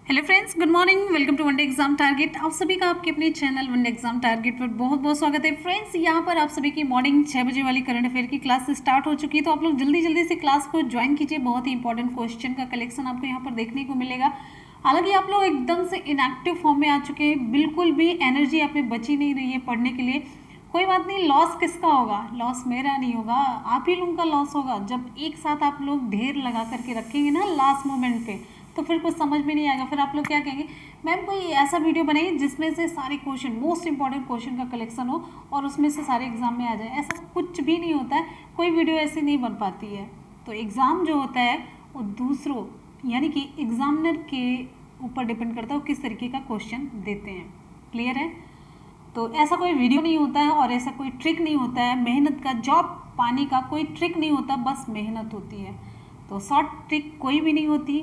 Hello friends, good morning. Welcome to one day exam target. आप सभी का आपके अपने चैनल वनडे एग्जाम टारगेट पर बहुत बहुत स्वागत है। फ्रेंड्स, यहाँ पर आप सभी की मॉर्निंग 6 बजे वाली करंट अफेयर की क्लास स्टार्ट हो चुकी है, तो आप लोग जल्दी जल्दी से क्लास को ज्वाइन कीजिए। बहुत ही इंपॉर्टेंट क्वेश्चन का कलेक्शन आपको यहाँ पर देखने को मिलेगा। हालांकि आप लोग एकदम से इनएक्टिव फॉर्म में आ चुके हैं, बिल्कुल भी एनर्जी आप में बची नहीं रही है पढ़ने के लिए। कोई बात नहीं, लॉस किसका होगा? लॉस मेरा नहीं होगा, आप ही लोगों का लॉस होगा। जब एक साथ आप लोग ढेर लगा करके रखेंगे ना लास्ट मोमेंट पे, तो फिर कुछ समझ में नहीं आएगा। फिर आप लोग क्या कहेंगे, मैम कोई ऐसा वीडियो बनाइए जिसमें से सारे क्वेश्चन, मोस्ट इंपॉर्टेंट क्वेश्चन का कलेक्शन हो और उसमें से सारे एग्जाम में आ जाए। ऐसा कुछ भी नहीं होता है, कोई वीडियो ऐसी नहीं बन पाती है। तो एग्ज़ाम जो होता है वो दूसरों यानी कि एग्जामिनर के ऊपर डिपेंड करता है वो किस तरीके का क्वेश्चन देते हैं। क्लियर है? तो ऐसा कोई वीडियो नहीं होता है और ऐसा कोई ट्रिक नहीं होता है। मेहनत का, जॉब पाने का कोई ट्रिक नहीं होता, बस मेहनत होती है। तो शॉर्ट ट्रिक कोई भी नहीं होती,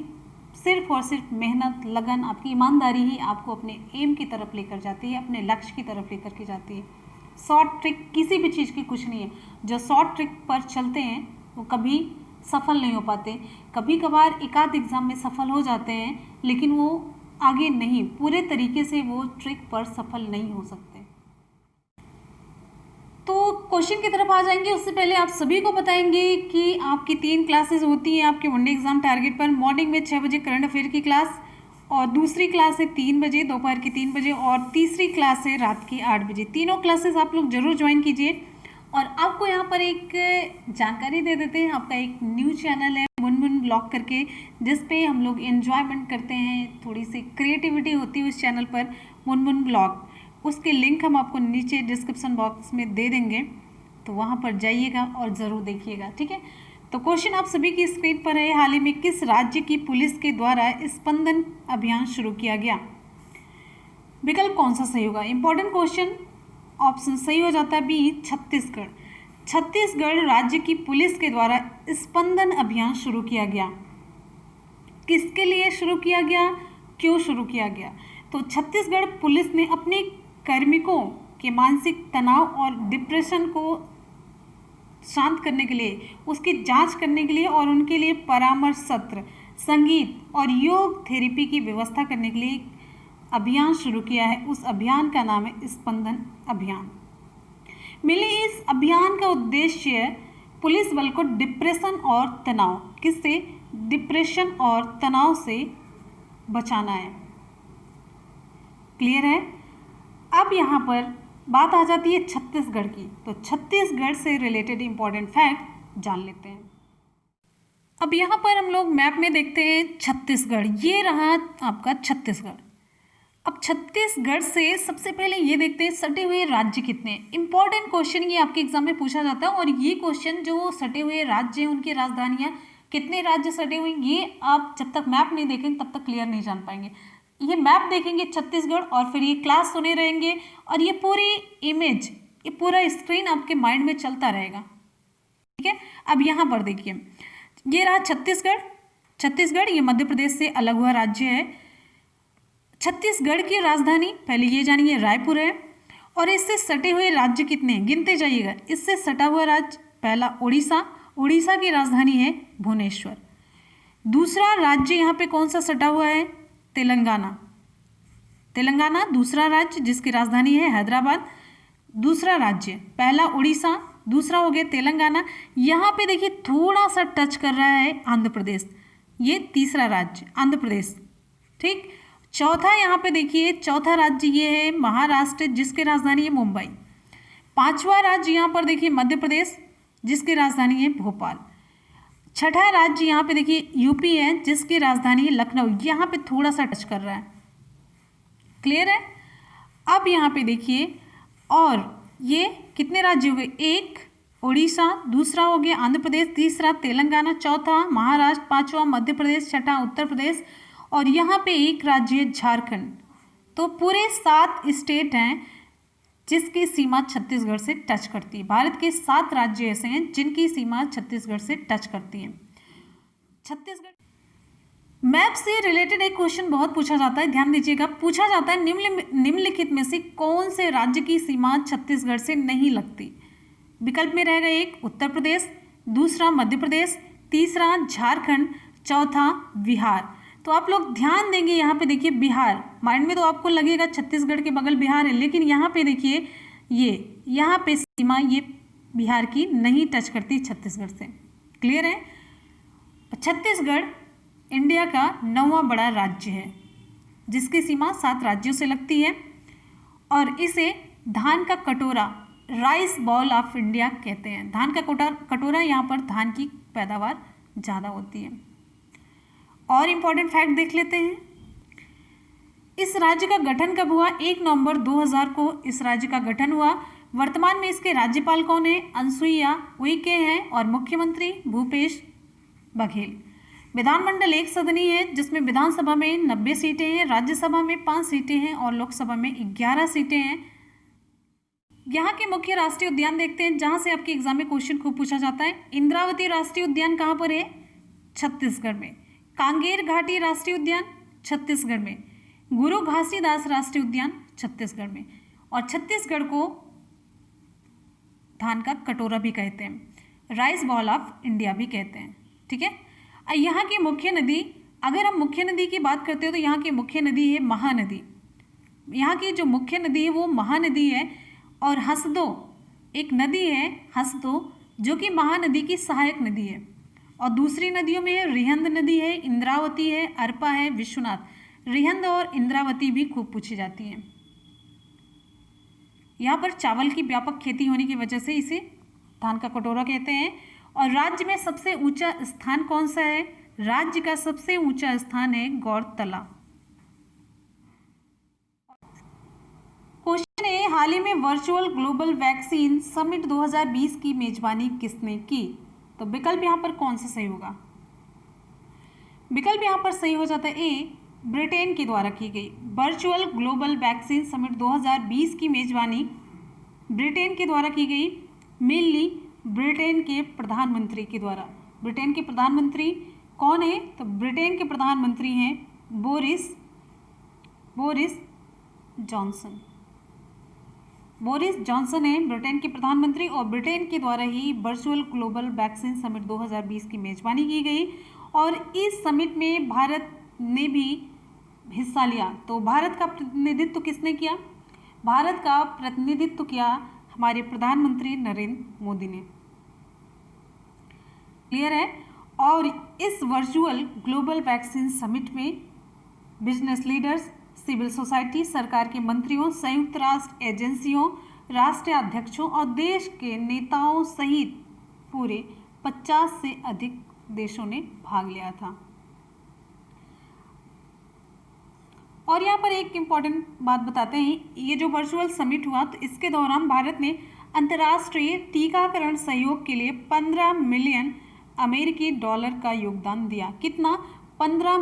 सिर्फ और सिर्फ मेहनत, लगन, आपकी ईमानदारी ही आपको अपने एम की तरफ लेकर जाती है, अपने लक्ष्य की तरफ लेकर के जाती है। शॉर्ट ट्रिक किसी भी चीज़ की कुछ नहीं है। जो शॉर्ट ट्रिक पर चलते हैं वो कभी सफल नहीं हो पाते। कभी कभार एक आध एग्जाम में सफल हो जाते हैं, लेकिन वो आगे नहीं, पूरे तरीके से वो ट्रिक पर सफल नहीं हो सकते। तो क्वेश्चन की तरफ आ जाएंगे, उससे पहले आप सभी को बताएंगे कि आपकी 3 क्लासेस होती हैं आपके वनडे एग्जाम टारगेट पर। मॉर्निंग में 6 बजे करंट अफेयर की क्लास, और दूसरी क्लास है 3 बजे, दोपहर की 3 बजे, और तीसरी क्लास है रात की 8 बजे। तीनों क्लासेस आप लोग जरूर ज्वाइन कीजिए। और आपको यहाँ पर एक जानकारी दे देते हैं, आपका एक न्यू चैनल है मुनमुन ब्लॉग करके, जिस पे हम लोग एंजॉयमेंट करते हैं, थोड़ी सी क्रिएटिविटी होती है उस चैनल पर, मुनमुन ब्लॉग। उसके लिंक हम आपको नीचे डिस्क्रिप्शन बॉक्स में दे देंगे, तो वहाँ पर जाइएगा और ज़रूर देखिएगा। ठीक है? तो क्वेश्चन आप सभी की स्क्रीन पर है। हाल ही में किस राज्य की पुलिस के द्वारा स्पंदन अभियान शुरू किया गया? विकल्प कौन सा सही होगा? Important question. ऑप्शन सही हो जाता है बी, छत्तीसगढ़। छत्तीसगढ़ राज्य की पुलिस के द्वारा स्पंदन अभियान शुरू किया गया। किसके लिए शुरू किया गया, क्यों शुरू किया गया? तो छत्तीसगढ़ पुलिस ने अपने कार्मिकों के मानसिक तनाव और डिप्रेशन को शांत करने के लिए, उसकी जांच करने के लिए और उनके लिए परामर्श सत्र, संगीत और योग थेरेपी की व्यवस्था करने के लिए अभियान शुरू किया है। उस अभियान का नाम है स्पंदन अभियान। मिले इस अभियान का उद्देश्य पुलिस बल को डिप्रेशन और तनाव, किससे? डिप्रेशन और तनाव से बचाना है। क्लियर है? अब यहाँ पर बात आ जाती है छत्तीसगढ़ की, तो छत्तीसगढ़ से रिलेटेड इंपॉर्टेंट फैक्ट जान लेते हैं। अब यहाँ पर हम लोग मैप में देखते हैं छत्तीसगढ़, ये रहा आपका छत्तीसगढ़। अब छत्तीसगढ़ से सबसे पहले ये देखते हैं सटे हुए राज्य कितने हैं। इंपॉर्टेंट क्वेश्चन ये आपके एग्जाम में पूछा जाता है, और ये क्वेश्चन जो सटे हुए राज्य हैं उनकी राजधानियाँ, कितने राज्य सटे हुए, ये आप जब तक मैप नहीं देखेंगे तब तक क्लियर नहीं जान पाएंगे। ये मैप देखेंगे छत्तीसगढ़ और फिर ये क्लास सुने रहेंगे, और ये पूरी इमेज, ये पूरा स्क्रीन आपके माइंड में चलता रहेगा। ठीक है? अब यहाँ पर देखिए, ये रहा छत्तीसगढ़। छत्तीसगढ़ ये मध्य प्रदेश से अलग हुआ राज्य है। छत्तीसगढ़ की राजधानी पहले ये जानिए रायपुर है, और इससे सटे हुए राज्य कितने हैं गिनते जाइएगा। इससे सटा हुआ राज्य पहला उड़ीसा, उड़ीसा की राजधानी है भुवनेश्वर। दूसरा राज्य यहाँ पे कौन सा सटा हुआ है? तेलंगाना। तेलंगाना दूसरा राज्य जिसकी राजधानी है हैदराबाद। दूसरा राज्य, पहला उड़ीसा, दूसरा हो गया तेलंगाना। यहाँ पे देखिए थोड़ा सा टच कर रहा है आंध्र प्रदेश, ये तीसरा राज्य आंध्र प्रदेश। ठीक? चौथा यहाँ पे देखिए, चौथा राज्य ये है महाराष्ट्र जिसकी राजधानी है मुंबई। पांचवा राज्य यहाँ पर देखिए मध्य प्रदेश जिसकी राजधानी है भोपाल। छठा राज्य यहाँ पे देखिए यूपी है जिसकी राजधानी है लखनऊ। यहाँ पे थोड़ा सा टच कर रहा है। क्लियर है? अब यहाँ पे देखिए, और ये कितने राज्य हो गए? एक उड़ीसा, दूसरा हो गया आंध्र प्रदेश, तीसरा तेलंगाना, चौथा महाराष्ट्र, पांचवा मध्य प्रदेश, छठा उत्तर प्रदेश, और यहाँ पे एक राज्य है झारखंड। तो पूरे 7 स्टेट हैं जिसकी सीमा छत्तीसगढ़ से टच करती है। भारत के 7 राज्य ऐसे हैं जिनकी सीमा छत्तीसगढ़ से टच करती है। छत्तीसगढ़ मैप से रिलेटेड एक क्वेश्चन बहुत पूछा जाता है, ध्यान दीजिएगा। पूछा जाता है निम्नलिखित में से कौन से राज्य की सीमा छत्तीसगढ़ से नहीं लगती? विकल्प में रहेगा एक उत्तर प्रदेश, दूसरा मध्य प्रदेश, तीसरा झारखंड, चौथा बिहार। तो आप लोग ध्यान देंगे यहाँ पे देखिए बिहार, माइंड में तो आपको लगेगा छत्तीसगढ़ के बगल बिहार है, लेकिन यहाँ पे देखिए ये यहाँ पे सीमा ये बिहार की नहीं टच करती छत्तीसगढ़ से। क्लियर है? छत्तीसगढ़ इंडिया का 9वां बड़ा राज्य है जिसकी सीमा 7 राज्यों से लगती है और इसे धान का कटोरा, राइस बॉल ऑफ इंडिया कहते हैं। धान का कटोरा, यहाँ पर धान की पैदावार ज़्यादा होती है। और इम्पॉर्टेंट फैक्ट देख लेते हैं। इस राज्य का गठन कब हुआ? 1 नवंबर 2000 को इस राज्य का गठन हुआ। वर्तमान में इसके राज्यपाल कौन है? अनुसुईया उइके हैं और मुख्यमंत्री भूपेश बघेल। विधानमंडल एक सदनी है जिसमें विधानसभा में 90 सीटें हैं, राज्यसभा में 5 सीटें हैं और लोकसभा में 11 सीटें हैं। यहाँ के मुख्य राष्ट्रीय उद्यान देखते हैं जहाँ से आपके एग्जाम में क्वेश्चन खूब पूछा जाता है। इंद्रावती राष्ट्रीय उद्यान कहाँ पर है? छत्तीसगढ़ में। कांगेर घाटी राष्ट्रीय उद्यान छत्तीसगढ़ में। गुरु घासीदास राष्ट्रीय उद्यान छत्तीसगढ़ में। और छत्तीसगढ़ को धान का कटोरा भी कहते हैं, राइस बॉल ऑफ इंडिया भी कहते हैं। ठीक है। यहाँ की मुख्य नदी, अगर हम मुख्य नदी की बात करते हो तो यहाँ की मुख्य नदी है महानदी। यहाँ की जो मुख्य नदी है वो महानदी है और हसदो एक नदी है, हसदो, जो कि महानदी की सहायक नदी है। और दूसरी नदियों में रिहंद नदी है, इंद्रावती है, अरपा है, विश्वनाथ। रिहंद और इंद्रावती भी खूब पूछी जाती हैं। यहाँ पर चावल की व्यापक खेती होने की वजह से इसे धान का कटोरा कहते हैं। और राज्य में सबसे ऊंचा स्थान कौन सा है? राज्य का सबसे ऊंचा स्थान है गौरतला। क्वेश्चन है, हाल ही में वर्चुअल ग्लोबल वैक्सीन समिट 2020 की मेजबानी किसने की? तो विकल्प यहाँ पर कौन सा सही होगा? विकल्प यहाँ पर सही हो जाता है ए, ब्रिटेन के द्वारा की गई। वर्चुअल ग्लोबल वैक्सीन समिट 2020 की मेजबानी ब्रिटेन के द्वारा की गई, मेनली ब्रिटेन के प्रधानमंत्री के द्वारा। ब्रिटेन के प्रधानमंत्री कौन है? तो ब्रिटेन के प्रधानमंत्री हैं बोरिस जॉनसन। बोरिस जॉनसन है ब्रिटेन के प्रधानमंत्री और ब्रिटेन के द्वारा ही वर्चुअल ग्लोबल वैक्सीन समिट 2020 की मेजबानी की गई। और इस समिट में भारत ने भी हिस्सा लिया। तो भारत का प्रतिनिधित्व किसने किया? भारत का प्रतिनिधित्व किया हमारे प्रधानमंत्री नरेंद्र मोदी ने। क्लियर है? और इस वर्चुअल ग्लोबल वैक्सीन समिट में बिजनेस लीडर्स, सिविल सोसाइटी, सरकार के मंत्रियों, संयुक्त राष्ट्र एजेंसियों, राष्ट्रीय अध्यक्षों और देश के नेताओं सहित पूरे 50 से अधिक देशों ने भाग लिया था। और यहाँ पर एक इम्पॉर्टेंट बात बताते हैं, ये जो वर्चुअल समिट हुआ तो इसके दौरान भारत ने अंतर्राष्ट्रीय टीकाकरण सहयोग के लिए 15 मिलियन अमेरिकी डॉलर का योगदान दिया। कितना? 15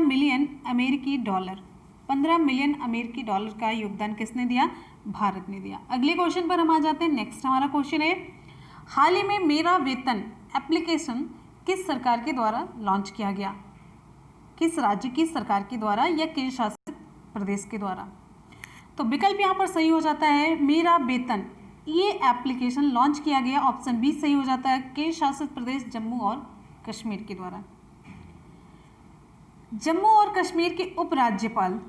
मिलियन अमेरिकी डॉलर। 15 मिलियन अमेरिकी डॉलर का योगदान किसने दिया? भारत ने दिया। अगले क्वेश्चन पर हम आ जाते हैं। नेक्स्ट हमारा क्वेश्चन है, हाल ही में मेरा वेतन एप्लीकेशन किस सरकार के द्वारा लॉन्च किया गया? किस राज्य की सरकार के द्वारा या केंद्र शासित प्रदेश के द्वारा? तो विकल्प यहाँ पर सही हो जाता है मेरा वेतन। ये एप्लीकेशन लॉन्च किया गया, ऑप्शन बी सही हो जाता है, केंद्र शासित प्रदेश जम्मू और कश्मीर के द्वारा। जम्मू और कश्मीर के उपराज्यपाल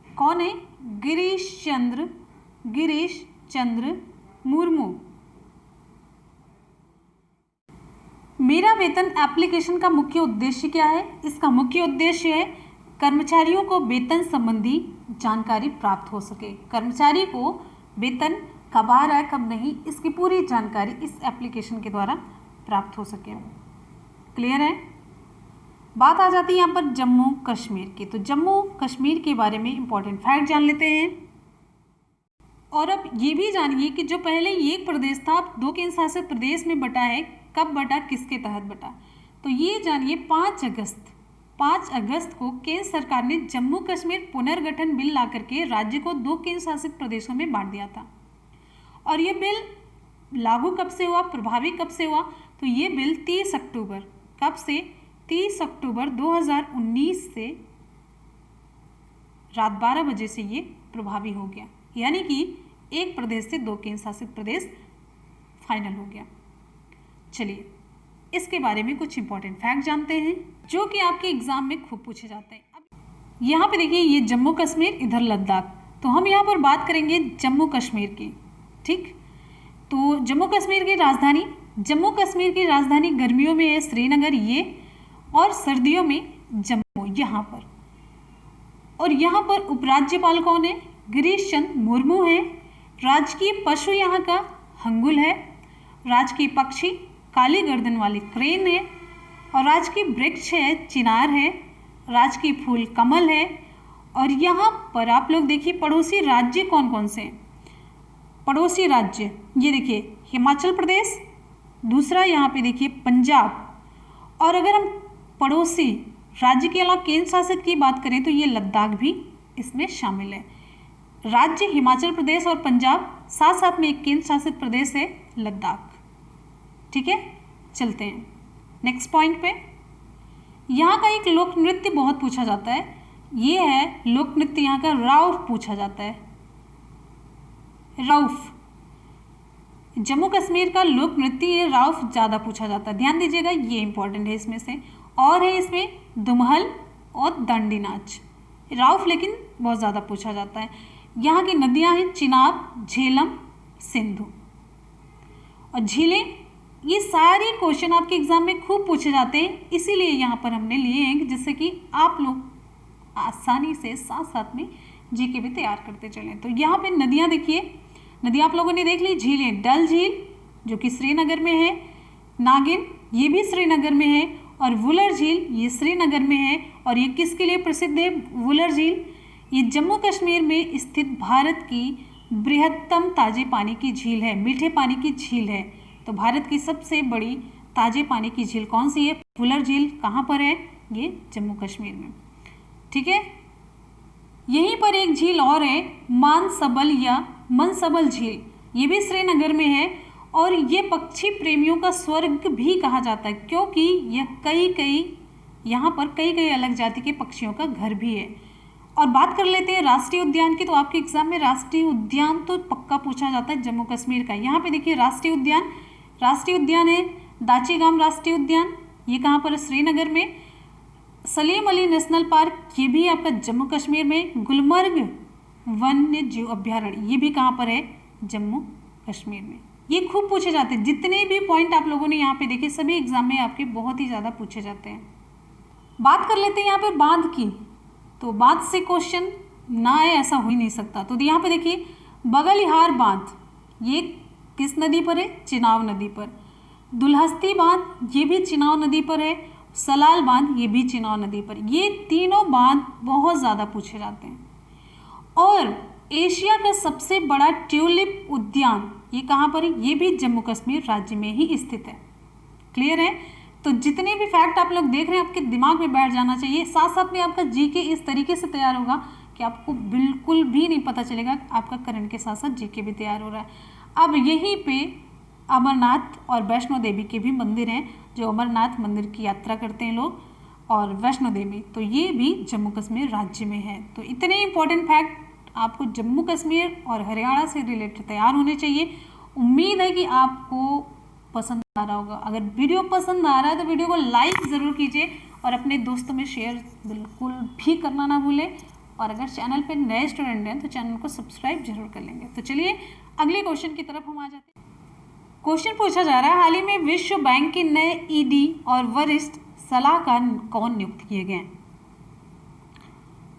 कौन है? गिरीश चंद्र मुर्मू। मेरा वेतन एप्लीकेशन का मुख्य उद्देश्य क्या है? इसका मुख्य उद्देश्य है कर्मचारियों को वेतन संबंधी जानकारी प्राप्त हो सके। कर्मचारी को वेतन कब आ रहा है कब नहीं, इसकी पूरी जानकारी इस एप्लीकेशन के द्वारा प्राप्त हो सके। क्लियर है? बात आ जाती है यहाँ पर जम्मू कश्मीर की। तो जम्मू कश्मीर के बारे में इंपॉर्टेंट फैक्ट जान लेते हैं। और अब ये भी जानिए कि जो पहले ये एक प्रदेश था अब 2 केंद्र शासित प्रदेश में बटा है। कब बटा, किसके तहत बटा? तो ये जानिए 5 अगस्त को केंद्र सरकार ने जम्मू कश्मीर पुनर्गठन बिल ला करके राज्य को 2 केंद्र शासित प्रदेशों में बांट दिया था। और ये बिल लागू कब से हुआ, प्रभावी कब से हुआ? तो ये बिल 30 अक्टूबर, कब से? 30 अक्टूबर 2019 से रात 12 बजे से ये प्रभावी हो गया। यानी कि एक प्रदेश से 2 केंद्र शासित प्रदेश फाइनल हो गया। चलिए इसके बारे में कुछ इंपॉर्टेंट फैक्ट जानते हैं। जो कि आपके एग्जाम में खूब पूछे जाते हैं। अब यहाँ पे देखिए, ये जम्मू कश्मीर, इधर लद्दाख, तो हम यहाँ पर बात करेंगे जम्मू कश्मीर की। ठीक, तो जम्मू कश्मीर की राजधानी गर्मियों में है श्रीनगर ये, और सर्दियों में जम्मू यहाँ पर। और यहाँ पर उपराज्यपाल कौन है? गिरीश चंद्र मुर्मू है। राजकीय पशु यहाँ का हंगुल है। राजकीय पक्षी काली गर्दन वाली क्रेन है। और राजकीय वृक्ष है चिनार है। राजकीय फूल कमल है। और यहाँ पर आप लोग देखिए पड़ोसी राज्य कौन कौन से हैं। पड़ोसी राज्य ये देखिए हिमाचल प्रदेश, दूसरा यहाँ पे देखिए पंजाब। और अगर हम पड़ोसी राज्य के अलावा केंद्र शासित की बात करें तो ये लद्दाख भी इसमें शामिल है। राज्य हिमाचल प्रदेश और पंजाब, साथ साथ में एक केंद्र शासित प्रदेश है लद्दाख। ठीक है, चलते हैं नेक्स्ट पॉइंट पे। यहाँ का एक लोक नृत्य बहुत पूछा जाता है, ये है लोक नृत्य यहाँ का राउफ पूछा जाता है। राउफ जम्मू कश्मीर का लोक नृत्य, ये राउफ ज़्यादा पूछा जाता है, ध्यान दीजिएगा, ये इंपॉर्टेंट है इसमें से। और है इसमें दुमहल और दांडी नाच। राउफ लेकिन बहुत ज़्यादा पूछा जाता है। यहाँ की नदियाँ हैं चिनाब, झेलम, सिंधु और झीलें। ये सारे क्वेश्चन आपके एग्जाम में खूब पूछे जाते हैं, इसीलिए यहाँ पर हमने लिए हैं जिससे कि आप लोग आसानी से साथ साथ में जीके भी तैयार करते चलें। तो यहाँ पे नदियाँ देखिए, नदियाँ आप लोगों ने देख ली। झीलें, डल झील जो कि श्रीनगर में है, नागिन ये भी श्रीनगर में है, और वुलर झील ये श्रीनगर में है। और ये किसके लिए प्रसिद्ध है वुलर झील? ये जम्मू कश्मीर में स्थित भारत की बृहत्तम ताजे पानी की झील है, मीठे पानी की झील है। तो भारत की सबसे बड़ी ताजे पानी की झील कौन सी है? वुलर झील। कहाँ पर है? ये जम्मू कश्मीर में। ठीक है, यहीं पर एक झील और है मानसबल या मनसबल झील, ये भी श्रीनगर में है। और ये पक्षी प्रेमियों का स्वर्ग भी कहा जाता है, क्योंकि यह यहाँ पर कई अलग जाति के पक्षियों का घर भी है। और बात कर लेते हैं राष्ट्रीय उद्यान की, तो आपके एग्जाम में राष्ट्रीय उद्यान तो पक्का पूछा जाता है जम्मू कश्मीर का। यहाँ पे देखिए राष्ट्रीय उद्यान है दाचीगाम राष्ट्रीय उद्यान, ये कहाँ पर है? श्रीनगर में। सलीम अली नेशनल पार्क, ये भी आपका जम्मू कश्मीर में। गुलमर्ग वन्य जीव अभ्यारण्य, ये भी कहाँ पर है? जम्मू कश्मीर में। ये खूब पूछे जाते हैं, जितने भी पॉइंट आप लोगों ने यहाँ पे देखे सभी एग्जाम में आपके बहुत ही ज़्यादा पूछे जाते हैं। बात कर लेते हैं यहाँ पे बांध की, तो बांध से क्वेश्चन ना आए ऐसा हो ही नहीं सकता। तो यहाँ पे देखिए बगलिहार बांध, ये किस नदी पर है? चिनाब नदी पर। दुल्हस्ती बांध, ये भी चिनाब नदी पर है। सलाल बांध, ये भी चिनाब नदी पर। ये तीनों बांध बहुत ज़्यादा पूछे जाते हैं। और एशिया का सबसे बड़ा ट्यूलिप उद्यान, ये कहाँ पर है? ये भी जम्मू कश्मीर राज्य में ही स्थित है। क्लियर है? तो जितने भी फैक्ट आप लोग देख रहे हैं आपके दिमाग में बैठ जाना चाहिए। साथ साथ में आपका जीके इस तरीके से तैयार होगा कि आपको बिल्कुल भी नहीं पता चलेगा आपका करंट के साथ साथ जीके भी तैयार हो रहा है। अब यहीं पे अमरनाथ और वैष्णो देवी के भी मंदिर हैं, जो अमरनाथ मंदिर की यात्रा करते हैं लोग, और वैष्णो देवी, तो ये भी जम्मू कश्मीर राज्य में है। तो इतने इंपॉर्टेंट फैक्ट आपको जम्मू कश्मीर और हरियाणा से रिलेटेड तैयार होने चाहिए। उम्मीद है कि आपको पसंद आ रहा होगा। अगर वीडियो पसंद आ रहा है तो वीडियो को लाइक ज़रूर कीजिए और अपने दोस्तों में शेयर बिल्कुल भी करना ना भूलें। और अगर चैनल पे नए स्टूडेंट हैं तो चैनल को सब्सक्राइब जरूर कर लेंगे। तो चलिए अगले क्वेश्चन की तरफ हम आ जाते हैं। क्वेश्चन पूछा जा रहा है, हाल ही में विश्व बैंक के नए ईडी और वरिष्ठ सलाहकार कौन नियुक्त किए गए?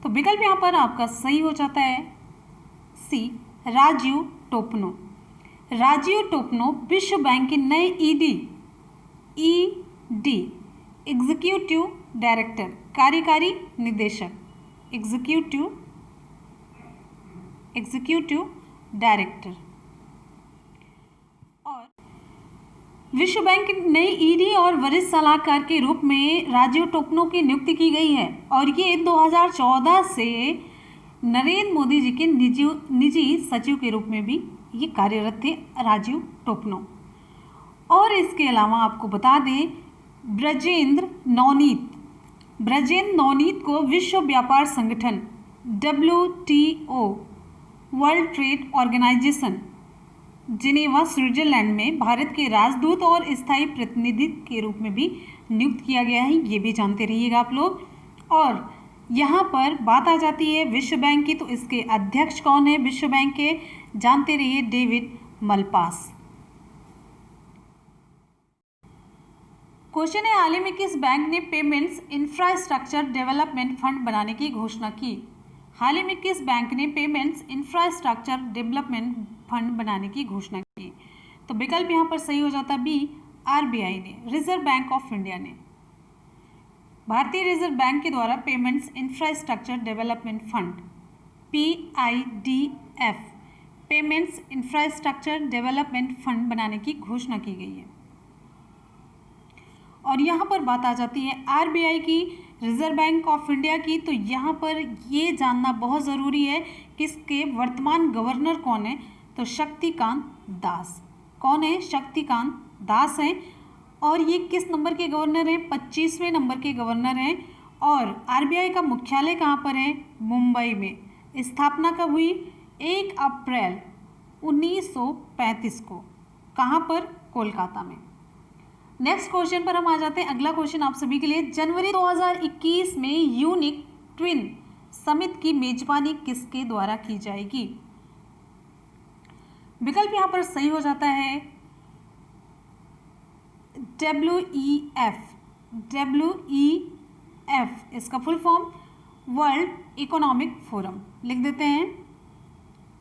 तो विकल्प यहाँ पर आपका सही हो जाता है सी, राजीव टोपनो। राजीव टोपनो विश्व बैंक के नए ईडी एग्जीक्यूटिव डायरेक्टर, कार्यकारी निदेशक, एग्जीक्यूटिव डायरेक्टर। और विश्व बैंक के नए ईडी और वरिष्ठ सलाहकार के रूप में राजीव टोपनो की नियुक्ति की गई है। और ये 2014 से नरेंद्र मोदी जी के निजी सचिव के रूप में भी ये कार्यरत थे राजीव टोपनो। और इसके अलावा आपको बता दें ब्रजेंद्र नवनीत को विश्व व्यापार संगठन WTO world trade organization Geneva Switzerland में भारत के राजदूत और स्थायी प्रतिनिधि के रूप में भी नियुक्त किया गया है, ये भी जानते रहिएगा आप लोग। और यहाँ पर बात आ जाती है विश्व बैंक की, तो इसके अध्यक्ष कौन है विश्व बैंक के, जानते रहिए डेविड मलपास। क्वेश्चन है, हाल ही में किस बैंक ने पेमेंट्स इंफ्रास्ट्रक्चर डेवलपमेंट फंड बनाने की घोषणा की। हाल ही में किस बैंक ने पेमेंट्स इंफ्रास्ट्रक्चर डेवलपमेंट फंड बनाने की घोषणा की। तो विकल्प यहाँ पर सही हो जाता बी, आरबीआई ने, रिजर्व बैंक ऑफ इंडिया ने। भारतीय रिजर्व बैंक के द्वारा payments infrastructure development fund PIDF, payments infrastructure development fund बनाने की घोषणा की गई है। और यहाँ पर बात आ जाती है आरबीआई की, रिजर्व बैंक ऑफ इंडिया की। तो यहाँ पर ये जानना बहुत ज़रूरी है कि इसके वर्तमान गवर्नर कौन है। तो शक्तिकांत दास। कौन है? शक्तिकांत दास हैं। और ये किस नंबर के गवर्नर हैं? 25वें नंबर के गवर्नर हैं। और आरबीआई का मुख्यालय कहाँ पर है? मुंबई में। स्थापना कब हुई? 1 अप्रैल 1935 को। कहाँ पर? कोलकाता में। नेक्स्ट क्वेश्चन पर हम आ जाते हैं। अगला क्वेश्चन आप सभी के लिए, जनवरी 2021 में यूनिक ट्विन समिट की मेजबानी किसके द्वारा की जाएगी। विकल्प यहाँ पर सही हो जाता है WEF। इसका full form world economic forum. लिख देते हैं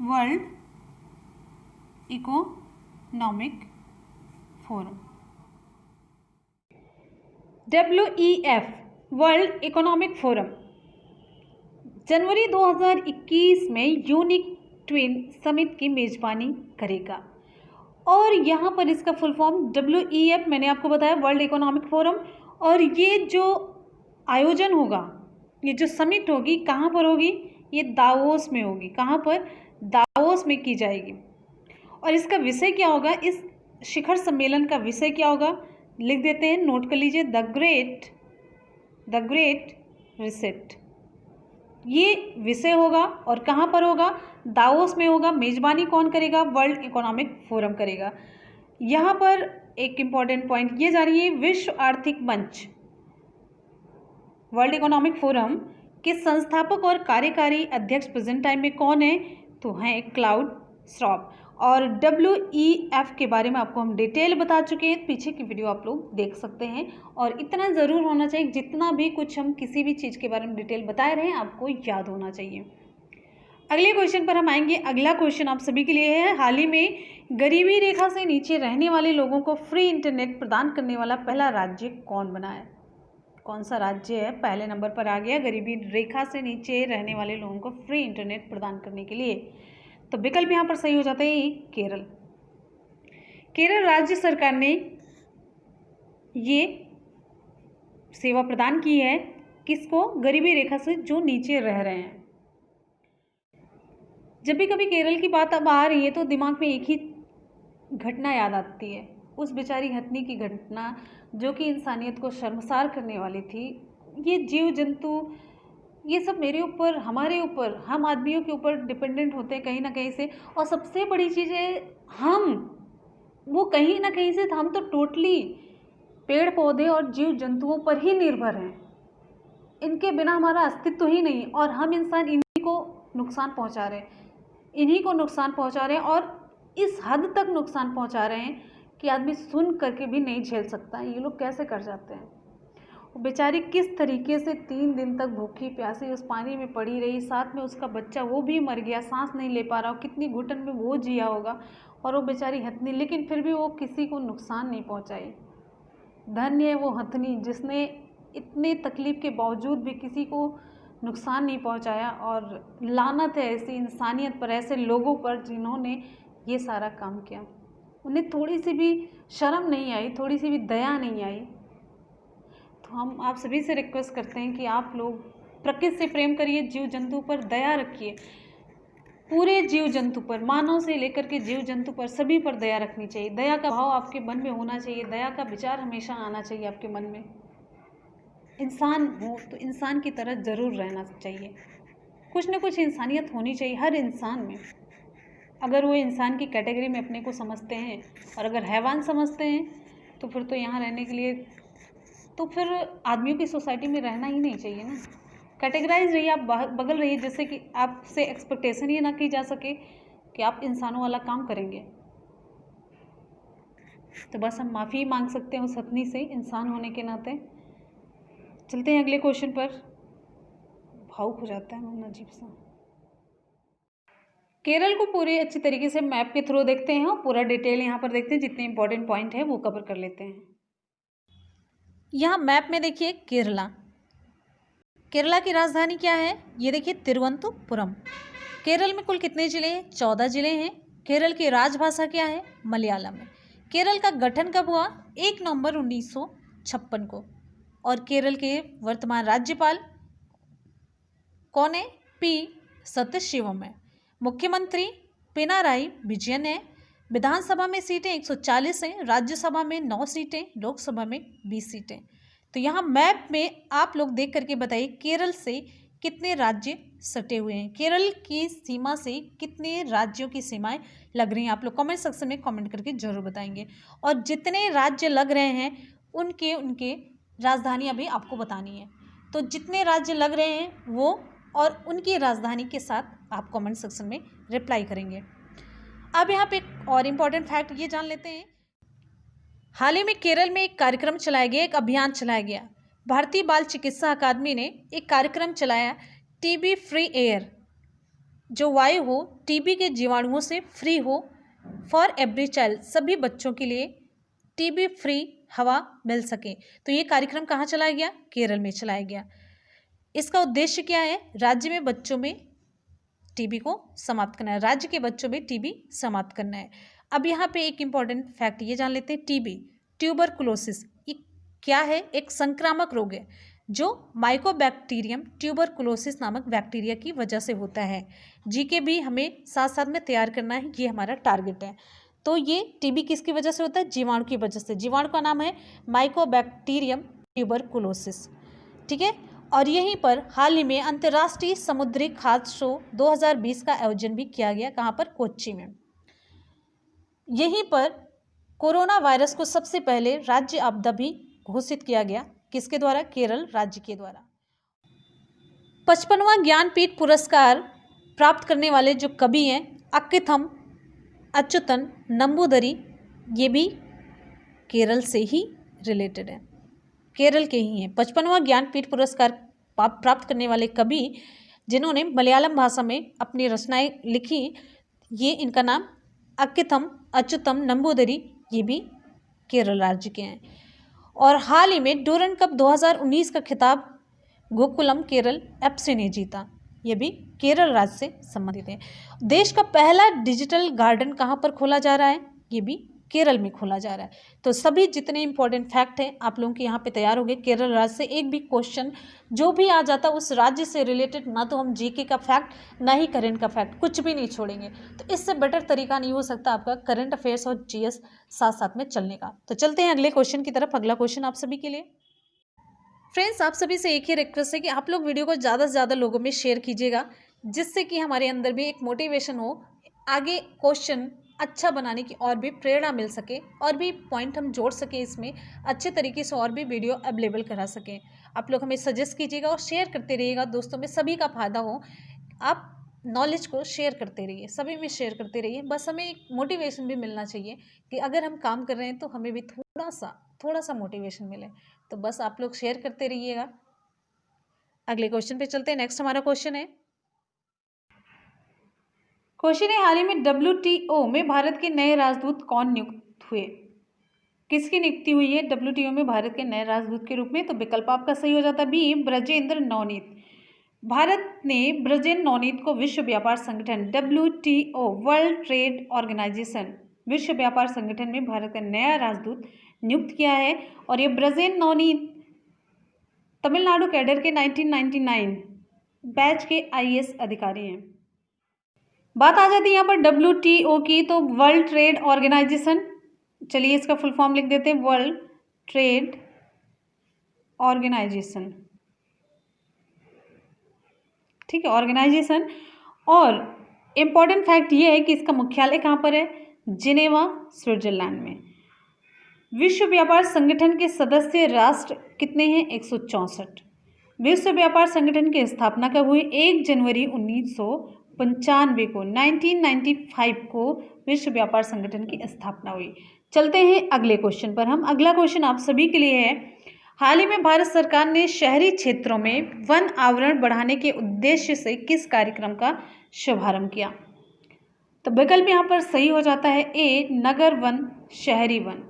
world economic forum, WEF, world economic forum. जनवरी 2021 में यूनिक ट्विन समिट की मेजबानी करेगा। और यहाँ पर इसका फुल फॉर्म WEF, मैंने आपको बताया, वर्ल्ड इकोनॉमिक फोरम। और ये जो आयोजन होगा, ये जो समिट होगी, कहाँ पर होगी? ये दावोस में होगी। कहाँ पर? दावोस में की जाएगी। और इसका विषय क्या होगा? इस शिखर सम्मेलन का विषय क्या होगा? लिख देते हैं, नोट कर लीजिए, द ग्रेट रिसेट। ये विषय होगा। और कहाँ पर होगा? दावोस में होगा। मेजबानी कौन करेगा? वर्ल्ड इकोनॉमिक फोरम करेगा। यहाँ पर एक इम्पॉर्टेंट पॉइंट ये जा रही है, विश्व आर्थिक मंच, वर्ल्ड इकोनॉमिक फोरम के संस्थापक और कार्यकारी अध्यक्ष प्रेजेंट टाइम में कौन है? तो हैं क्लाउड श्वाब। और WEF के बारे में आपको हम डिटेल बता चुके हैं, पीछे की वीडियो आप लोग देख सकते हैं। और इतना ज़रूर होना चाहिए, जितना भी कुछ हम किसी भी चीज़ के बारे में डिटेल बताए रहे हैं, आपको याद होना चाहिए। अगले क्वेश्चन पर हम आएंगे। अगला क्वेश्चन आप सभी के लिए है, हाल ही में गरीबी रेखा से नीचे रहने वाले लोगों को फ्री इंटरनेट प्रदान करने वाला पहला राज्य कौन बना है। कौन सा राज्य है पहले नंबर पर आ गया गरीबी रेखा से नीचे रहने वाले लोगों को फ्री इंटरनेट प्रदान करने के लिए? तो विकल्प यहाँ पर सही हो जाता है केरल। केरल राज्य सरकार ने ये सेवा प्रदान की है किसको? गरीबी रेखा से जो नीचे रह रहे हैं। जब भी कभी केरल की बात अब आ रही है तो दिमाग में एक ही घटना याद आती है, उस बेचारी हथनी की घटना, जो कि इंसानियत को शर्मसार करने वाली थी। ये जीव जंतु, ये सब मेरे ऊपर, हमारे ऊपर, हम आदमियों के ऊपर डिपेंडेंट होते हैं कहीं ना कहीं से। और सबसे बड़ी चीज़ है, वो कहीं ना कहीं से, हम तो टोटली पेड़ पौधे और जीव जंतुओं पर ही निर्भर हैं। इनके बिना हमारा अस्तित्व ही नहीं। और हम इंसान इन्हीं को नुकसान पहुंचा रहे हैं, और इस हद तक नुकसान पहुंचा रहे हैं कि आदमी सुन करके भी नहीं झेल सकता। ये लोग कैसे कर जाते हैं? वो बेचारी किस तरीके से 3 दिन तक भूखी प्यासी उस पानी में पड़ी रही, साथ में उसका बच्चा वो भी मर गया, सांस नहीं ले पा रहा हो, कितनी घुटन में वो जिया होगा। और वो बेचारी हथनी, लेकिन फिर भी वो किसी को नुकसान नहीं पहुंचाई। धन्य है वो हथनी जिसने इतने तकलीफ़ के बावजूद भी किसी को नुकसान नहीं पहुंचाया। और लानत है ऐसी इंसानियत पर, ऐसे लोगों पर जिन्होंने ये सारा काम किया। उन्हें थोड़ी सी भी शर्म नहीं आई, थोड़ी सी भी दया नहीं आई। तो हम आप सभी से रिक्वेस्ट करते हैं कि आप लोग प्रकृति से प्रेम करिए, जीव जंतु पर दया रखिए, पूरे जीव जंतु पर, मानव से लेकर के जीव जंतु पर, सभी पर दया रखनी चाहिए। दया का भाव आपके मन में होना चाहिए, दया का विचार हमेशा आना चाहिए आपके मन में। इंसान हो तो इंसान की तरह ज़रूर रहना चाहिए, कुछ न कुछ इंसानियत होनी चाहिए हर इंसान में। अगर वो इंसान की कैटेगरी में अपने को समझते हैं और अगर हैवान समझते हैं तो फिर तो यहाँ रहने के लिए तो फिर आदमियों की सोसाइटी में रहना ही नहीं चाहिए ना। कैटेगराइज रहिए, आप बगल रहिए, जैसे कि आपसे एक्सपेक्टेशन ये ना की जा सके कि आप इंसानों वाला काम करेंगे। तो बस हम माफ़ी मांग सकते हैं उस हथनी से, इंसान होने के नाते। चलते हैं अगले क्वेश्चन पर। भावुक हो जाता है मन अजीब सा। केरल को पूरे अच्छी तरीके से मैप के थ्रू देखते हैं और पूरा डिटेल यहाँ पर देखते हैं, जितने इंपॉर्टेंट पॉइंट है वो कवर कर लेते हैं। यहाँ मैप में देखिए केरला, केरला की राजधानी क्या है, ये देखिए तिरुवनंतपुरम। केरल में कुल कितने जिले हैं, 14 जिले हैं। केरल की राजभाषा क्या है, मलयालम है। केरल का गठन कब हुआ, 1 नवंबर 1956 को। और केरल के वर्तमान राज्यपाल कौन है, पी सतीशिवम है। मुख्यमंत्री पिनाराई विजयन है। विधानसभा में सीटें 140 हैं, राज्यसभा में 9 सीटें, लोकसभा में 20 सीटें। तो यहाँ मैप में आप लोग देख करके बताइए केरल से कितने राज्य सटे हुए हैं, केरल की सीमा से कितने राज्यों की सीमाएं लग रही हैं। आप लोग कमेंट सेक्शन में कमेंट करके जरूर बताएंगे। और जितने राज्य लग रहे हैं उनके उनके राजधानी अभी आपको बतानी है। तो जितने राज्य लग रहे हैं वो और उनकी राजधानी के साथ आप कमेंट सेक्शन में रिप्लाई करेंगे। अब यहाँ पे एक और इम्पॉर्टेंट फैक्ट ये जान लेते हैं। हाल ही में केरल में एक कार्यक्रम चलाया गया, एक अभियान चलाया गया। भारतीय बाल चिकित्सा अकादमी ने एक कार्यक्रम चलाया, टीबी फ्री एयर, जो वायु हो टीबी के जीवाणुओं से फ्री हो, फॉर एवरी चाइल्ड, सभी बच्चों के लिए टीबी फ्री हवा मिल सके। तो ये कार्यक्रम कहाँ चलाया गया, केरल में चलाया गया। इसका उद्देश्य क्या है, राज्य में बच्चों में टीबी को समाप्त करना है, राज्य के बच्चों में टीबी समाप्त करना है। अब यहाँ पे एक इम्पॉर्टेंट फैक्ट ये जान लेते हैं, टीबी ट्यूबरकुलोसिस ये क्या है, एक संक्रामक रोग है जो माइकोबैक्टीरियम ट्यूबरकुलोसिस नामक बैक्टीरिया की वजह से होता है। जीके भी हमें साथ साथ में तैयार करना है, ये हमारा टारगेट है। तो ये टीबी किसकी वजह से होता है, जीवाणु की वजह से। जीवाणु का नाम है माइकोबैक्टीरियम ट्यूबरकुलोसिस, ठीक है। और यहीं पर हाल ही में अंतर्राष्ट्रीय समुद्री खाद्य शो 2020 का आयोजन भी किया गया, कहाँ पर, कोच्चि में। यहीं पर कोरोना वायरस को सबसे पहले राज्य आपदा भी घोषित किया गया, किसके द्वारा, केरल राज्य के द्वारा। 55वां ज्ञानपीठ पुरस्कार प्राप्त करने वाले जो कवि हैं, अक्किथम अच्युतन नंबूदरी, ये भी केरल से ही रिलेटेड है, केरल के ही हैं। 55वां ज्ञानपीठ पुरस्कार प्राप्त करने वाले कवि जिन्होंने मलयालम भाषा में अपनी रचनाएं लिखी, ये इनका नाम अक्किथम अच्युतम नंबूदरी, ये भी केरल राज्य के हैं। और हाल ही में डूरन कप 2019 का खिताब गोकुलम केरल एफसी ने जीता, ये भी केरल राज्य से संबंधित है। देश का पहला डिजिटल गार्डन कहाँ पर खोला जा रहा है, ये भी केरल में खोला जा रहा है। तो सभी जितने इंपॉर्टेंट फैक्ट हैं आप लोगों के यहाँ पे तैयार हो गए। केरल राज्य से एक भी क्वेश्चन जो भी आ जाता उस राज्य से रिलेटेड, ना तो हम जीके का फैक्ट ना ही करंट का फैक्ट, कुछ भी नहीं छोड़ेंगे। तो इससे बेटर तरीका नहीं हो सकता आपका करंट अफेयर्स और जीएस साथ साथ में चलने का। तो चलते हैं अगले क्वेश्चन की तरफ। अगला क्वेश्चन आप सभी के लिए, फ्रेंड्स, आप सभी से एक ही रिक्वेस्ट है कि आप लोग वीडियो को ज़्यादा से ज़्यादा लोगों में शेयर कीजिएगा, जिससे कि हमारे अंदर भी एक मोटिवेशन हो, आगे क्वेश्चन अच्छा बनाने की और भी प्रेरणा मिल सके, और भी पॉइंट हम जोड़ सकें इसमें अच्छे तरीके से, और भी वीडियो अवेलेबल करा सकें। आप लोग हमें सजेस्ट कीजिएगा और शेयर करते रहिएगा, दोस्तों में सभी का फायदा हो। आप नॉलेज को शेयर करते रहिए, सभी में शेयर करते रहिए। बस हमें एक मोटिवेशन भी मिलना चाहिए कि अगर हम काम कर रहे हैं तो हमें भी थोड़ा सा मोटिवेशन मिले। तो बस आप लोग शेयर करते रहिएगा। अगले क्वेश्चन पे चलते हैं। नेक्स्ट हमारा क्वेश्चन है, हाल ही में WTO में भारत के नए राजदूत कौन नियुक्त हुए, किसकी नियुक्ति हुई है WTO में भारत के नए राजदूत के रूप में। तो विकल्प आपका सही हो जाता है बी, ब्रजेंद्र नवनीत। भारत ने ब्रजेंद्र नवनीत को विश्व व्यापार संगठन WTO, वर्ल्ड ट्रेड ऑर्गेनाइजेशन, विश्व व्यापार संगठन में भारत का नया राजदूत नियुक्त किया है। और ये ब्रजेंद्र नवनीत तमिलनाडु कैडर के 1999 बैच के IAS अधिकारी हैं। बात आ जाती है यहाँ पर WTO की, तो वर्ल्ड ट्रेड ऑर्गेनाइजेशन, चलिए इसका फुल फॉर्म लिख देते हैं, वर्ल्ड ट्रेड ऑर्गेनाइजेशन, ठीक है, ऑर्गेनाइजेशन। और इम्पॉर्टेंट फैक्ट ये है कि इसका मुख्यालय कहाँ पर है, जिनेवा, स्विट्जरलैंड में। विश्व व्यापार संगठन के सदस्य राष्ट्र कितने हैं? 164। विश्व व्यापार संगठन की स्थापना कब हुई? 1 जनवरी 1995 को, 1995 को विश्व व्यापार संगठन की स्थापना हुई। चलते हैं अगले क्वेश्चन पर। हम अगला क्वेश्चन आप सभी के लिए है, हाल ही में भारत सरकार ने शहरी क्षेत्रों में वन आवरण बढ़ाने के उद्देश्य से किस कार्यक्रम का शुभारंभ किया? तो विकल्प यहाँ पर सही हो जाता है ए, नगर वन शहरी वन।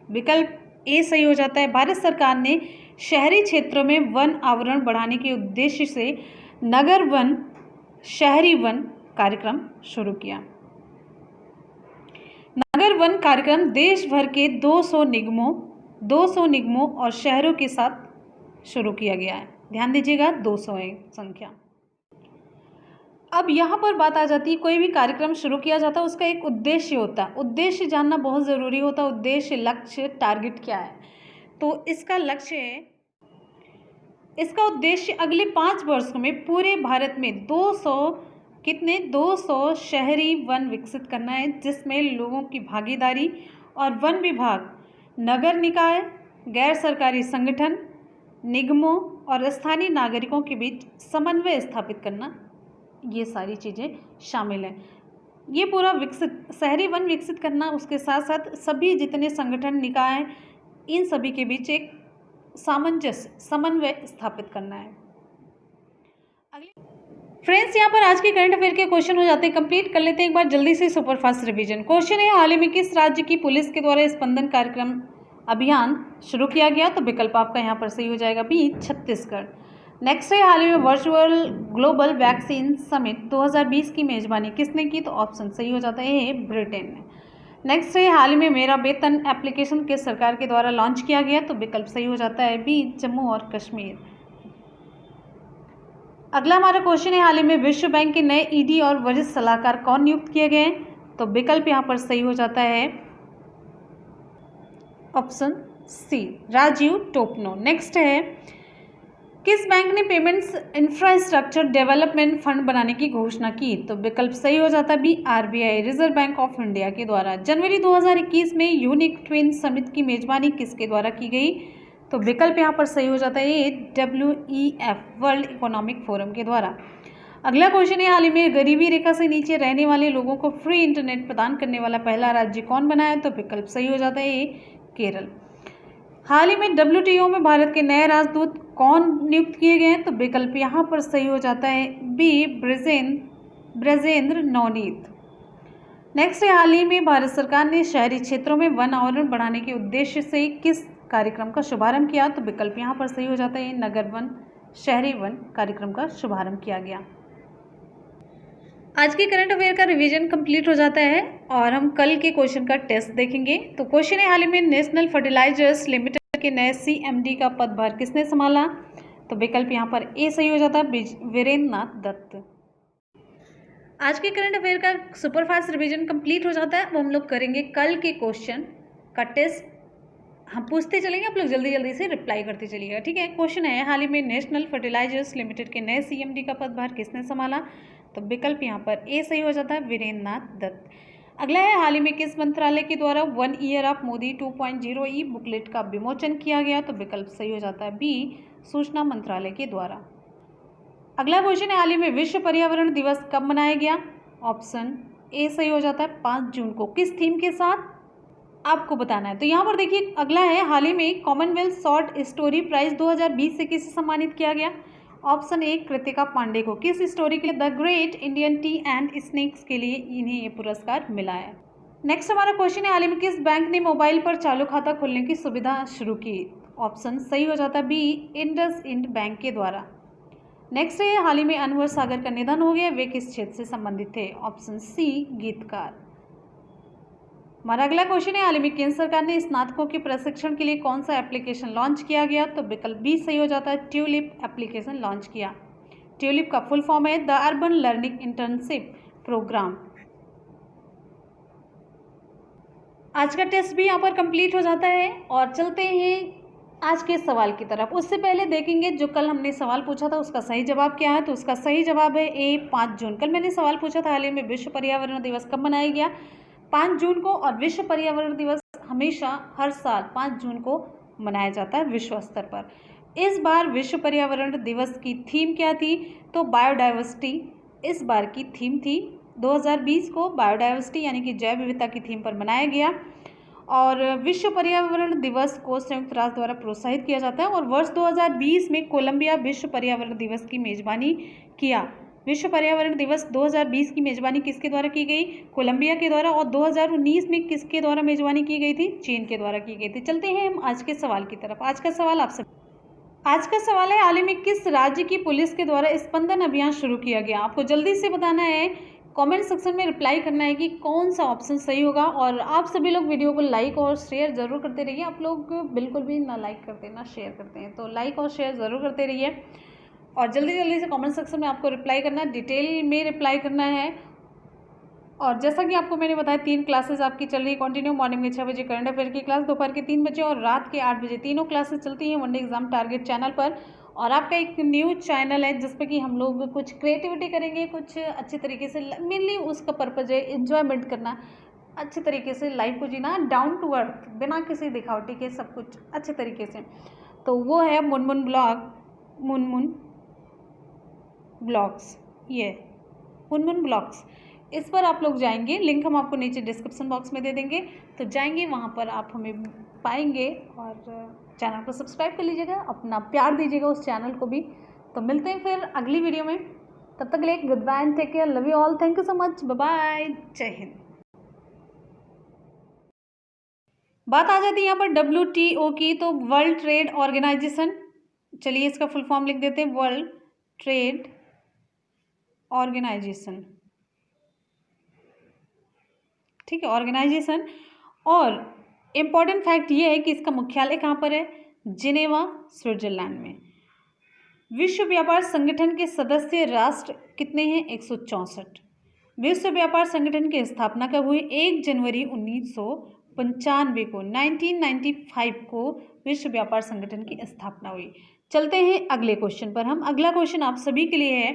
विकल्प ए सही हो जाता है। भारत सरकार ने शहरी क्षेत्रों में वन आवरण बढ़ाने के उद्देश्य से नगर वन शहरी वन कार्यक्रम शुरू किया। नगर वन कार्यक्रम देश भर के 200 निगमों और शहरों के साथ शुरू किया गया है। ध्यान दीजिएगा, 200 है संख्या। अब यहाँ पर बात आ जाती है, कोई भी कार्यक्रम शुरू किया जाता है उसका एक उद्देश्य होता है। उद्देश्य जानना बहुत ज़रूरी होता है। उद्देश्य, लक्ष्य, टारगेट क्या है? तो इसका लक्ष्य है, इसका उद्देश्य अगले 5 वर्षों में पूरे भारत में 200 शहरी वन विकसित करना है, जिसमें लोगों की भागीदारी और वन विभाग, नगर निकाय, गैर सरकारी संगठन, निगमों और स्थानीय नागरिकों के बीच समन्वय स्थापित करना, ये सारी चीज़ें शामिल हैं। ये पूरा शहरी वन विकसित करना, उसके साथ साथ सभी जितने संगठन, निकाय, इन सभी के बीच एक समन्वय स्थापित करना है। फ्रेंड्स, यहाँ पर आज के करंट अफेयर के क्वेश्चन हो जाते हैं, कंप्लीट कर लेते हैं एक बार जल्दी से सुपरफास्ट रिवीजन। क्वेश्चन है, हाल ही में किस राज्य की पुलिस के द्वारा स्पंदन कार्यक्रम अभियान शुरू किया गया? तो विकल्प आपका यहाँ पर सही हो जाएगा बी, छत्तीसगढ़। नेक्स्ट है, हाल ही में वर्चुअल ग्लोबल वैक्सीन समिट 2020 की मेजबानी किसने की? तो ऑप्शन सही हो जाता है, ब्रिटेन ने। नेक्स्ट है, हाल ही में मेरा वेतन एप्लीकेशन किस सरकार के द्वारा लॉन्च किया गया? तो विकल्प सही हो जाता है बी, जम्मू और कश्मीर। अगला हमारा क्वेश्चन है, हाल ही में विश्व बैंक के नए ईडी और वरिष्ठ सलाहकार कौन नियुक्त किए गए? तो विकल्प यहाँ पर सही हो जाता है option C, Rajiv Topno. Next है, किस बैंक ने पेमेंट्स इंफ्रास्ट्रक्चर डेवलपमेंट फंड बनाने की घोषणा की? तो विकल्प सही हो जाता है B, RBI, reserve bank of India के द्वारा। जनवरी 2021 में यूनिक ट्विन समिट की मेजबानी किसके द्वारा की गई? तो विकल्प यहाँ पर सही हो जाता है ये, WEF, वर्ल्ड इकोनॉमिक फोरम के द्वारा। अगला क्वेश्चन है, हाल ही में गरीबी रेखा से नीचे रहने वाले लोगों को फ्री इंटरनेट प्रदान करने वाला पहला राज्य कौन बना है? तो विकल्प सही हो जाता है ये, केरल। हाल ही में WTO में भारत के नए राजदूत कौन नियुक्त किए गए हैं? तो विकल्प यहाँ पर सही हो जाता है बी, ब्रजेंद्र नवनीत। नेक्स्ट है, हाल ही में भारत सरकार ने शहरी क्षेत्रों में वन आवरण बढ़ाने के उद्देश्य से किस कार्यक्रम का शुभारंभ किया? तो विकल्प यहाँ पर सही हो जाता है, नगर वन शहरी वन कार्यक्रम का शुभारंभ किया गया। आज के करंट अफेयर का रिवीजन कंप्लीट हो जाता है और हम कल के क्वेश्चन का टेस्ट देखेंगे। तो क्वेश्चन है, हाल ही में नेशनल फर्टिलाइजर्स लिमिटेड के नए CMD का पदभार किसने संभाला? तो विकल्प यहाँ पर ए सही हो जाता है, वीरेंद्र नाथ दत्त। आज के करंट अफेयर का सुपरफास्ट रिवीजन कंप्लीट हो जाता है। अब हम लोग करेंगे कल के क्वेश्चन का टेस्ट। हम पूछते चलेंगे, आप लोग जल्दी जल्दी से रिप्लाई करते चलिएगा, ठीक है। क्वेश्चन है, हाल ही में नेशनल फर्टिलाइजर्स लिमिटेड के नए CMD का पदभार किसने संभाला? तो विकल्प यहाँ पर ए सही हो जाता है, वीरेंद्र नाथ दत्त। अगला है, हाल ही में किस मंत्रालय के द्वारा 1 year of Modi 2.0 E booklet का विमोचन किया गया? तो विकल्प सही हो जाता है बी, सूचना मंत्रालय के द्वारा। अगला क्वेश्चन है, हाल ही में विश्व पर्यावरण दिवस कब मनाया गया? ऑप्शन ए सही हो जाता है, 5 जून को। किस थीम के साथ आपको बताना है? तो यहाँ पर देखिए, अगला है, हाल ही में कॉमनवेल्थ शॉर्ट स्टोरी प्राइज 2020 से किसे सम्मानित किया गया? ऑप्शन ए, कृतिका पांडे को। किस स्टोरी के लिए? The great Indian T and snacks के लिए इन्हें ये पुरस्कार मिला है। नेक्स्ट हमारा क्वेश्चन है, हाल ही में किस बैंक ने मोबाइल पर चालू खाता खोलने की सुविधा शुरू की? ऑप्शन सही हो जाता है बी, इंडसइंड बैंक के द्वारा। नेक्स्ट है, हाल ही में अनवर सागर का निधन हो गया, वे किस क्षेत्र से संबंधित थे? ऑप्शन सी, गीतकार। हमारा अगला क्वेश्चन है, हाल ही में केंद्र सरकार ने स्नातकों के प्रशिक्षण के लिए कौन सा एप्लीकेशन लॉन्च किया गया? तो विकल्प बी सही हो जाता है, ट्यूलिप एप्लीकेशन लॉन्च किया। ट्यूलिप का फुल फॉर्म है the urban learning internship program. आज का टेस्ट भी यहाँ पर कंप्लीट हो जाता है और चलते हैं आज के सवाल की तरफ। उससे पहले देखेंगे जो कल हमने सवाल पूछा था उसका सही जवाब क्या है। तो उसका सही जवाब है ए, 5 जून। कल मैंने सवाल पूछा था, हाल ही में विश्व पर्यावरण दिवस कब मनाया गया? 5 जून को, और विश्व पर्यावरण दिवस हमेशा हर साल 5 जून को मनाया जाता है विश्व स्तर पर। इस बार विश्व पर्यावरण दिवस की थीम क्या थी? तो बायोडाइवर्सिटी इस बार की थीम थी। 2020 को बायोडाइवर्सिटी यानी कि जैव विविधता की थीम पर मनाया गया। और विश्व पर्यावरण दिवस को संयुक्त राष्ट्र द्वारा प्रोत्साहित किया जाता है। और वर्ष 2020 में कोलंबिया विश्व पर्यावरण दिवस की मेजबानी किया। विश्व पर्यावरण दिवस 2020 की मेजबानी किसके द्वारा की गई? कोलंबिया के द्वारा। और 2019 में किसके द्वारा मेजबानी की गई थी? चीन के द्वारा की गई थी। चलते हैं हम आज के सवाल की तरफ। आज का सवाल है, हाल ही में किस राज्य की पुलिस के द्वारा स्पंदन अभियान शुरू किया गया? आपको जल्दी से बताना है, कमेंट सेक्शन में रिप्लाई करना है कि कौन सा ऑप्शन सही होगा। और आप सभी लोग वीडियो को लाइक और शेयर ज़रूर करते रहिए। आप लोग बिल्कुल भी ना लाइक करते ना शेयर करते हैं, तो लाइक और शेयर ज़रूर करते रहिए। और जल्दी जल्दी से कमेंट सेक्शन में आपको रिप्लाई करना है, डिटेल में रिप्लाई करना है। और जैसा कि आपको मैंने बताया 3 क्लासेस आपकी चल रही है कंटिन्यू। मॉर्निंग में 6 बजे करंट अफेयर की क्लास, दोपहर के 3 बजे और रात के 8 बजे, तीनों क्लासेस चलती हैं वनडे एग्जाम टारगेट चैनल पर। और आपका एक न्यू चैनल है जिस पे कि हम लोग कुछ क्रिएटिविटी करेंगे, कुछ अच्छे तरीके से, मेनली उसका पर्पज़ है एंजॉयमेंट करना, अच्छे तरीके से लाइफ को जीना, डाउन टू अर्थ, बिना किसी दिखावटी के, सब कुछ अच्छे तरीके से। तो वो है मुनमुन ब्लॉग्स, ये मुनमुन ब्लॉग्स। इस पर आप लोग जाएंगे, लिंक हम आपको नीचे डिस्क्रिप्शन बॉक्स में दे देंगे, तो जाएंगे वहाँ पर आप हमें पाएंगे। और चैनल को सब्सक्राइब कर लीजिएगा, अपना प्यार दीजिएगा उस चैनल को भी। तो मिलते हैं फिर अगली वीडियो में, तब तक के लिए good bye and take care, love you all, thank you so much, bye bye, Jai Hind. बात आ जाती है यहाँ पर WTO की, तो वर्ल्ड ट्रेड ऑर्गेनाइजेशन। चलिए इसका फुल फॉर्म लिख देते हैं, वर्ल्ड ट्रेड ऑर्गेनाइजेशन, ठीक है, ऑर्गेनाइजेशन। और इम्पॉर्टेंट फैक्ट ये है कि इसका मुख्यालय कहाँ पर है? जिनेवा, स्विट्जरलैंड में। विश्व व्यापार संगठन के सदस्य राष्ट्र कितने हैं? 164। विश्व व्यापार संगठन की स्थापना कब हुई? 1 जनवरी 1995 को, 1995 को विश्व व्यापार संगठन की स्थापना हुई। चलते हैं अगले क्वेश्चन पर। हम अगला क्वेश्चन आप सभी के लिए है,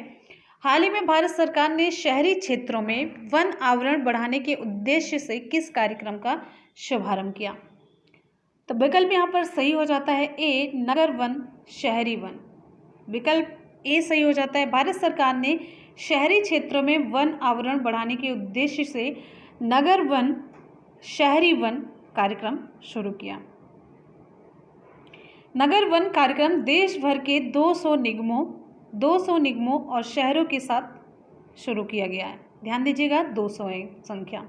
हाल ही में भारत सरकार ने शहरी क्षेत्रों में वन आवरण बढ़ाने के उद्देश्य से किस कार्यक्रम का शुभारंभ किया? तो विकल्प यहाँ पर सही हो जाता है ए, नगर वन, शहरी वन। विकल्प ए सही हो जाता है। भारत सरकार ने शहरी क्षेत्रों में वन आवरण बढ़ाने के उद्देश्य से नगर वन, शहरी वन कार्यक्रम शुरू किया। नगर वन कार्यक्रम देश भर के 200 निगमों और शहरों के साथ शुरू किया गया है। ध्यान दीजिएगा, 200 है संख्या।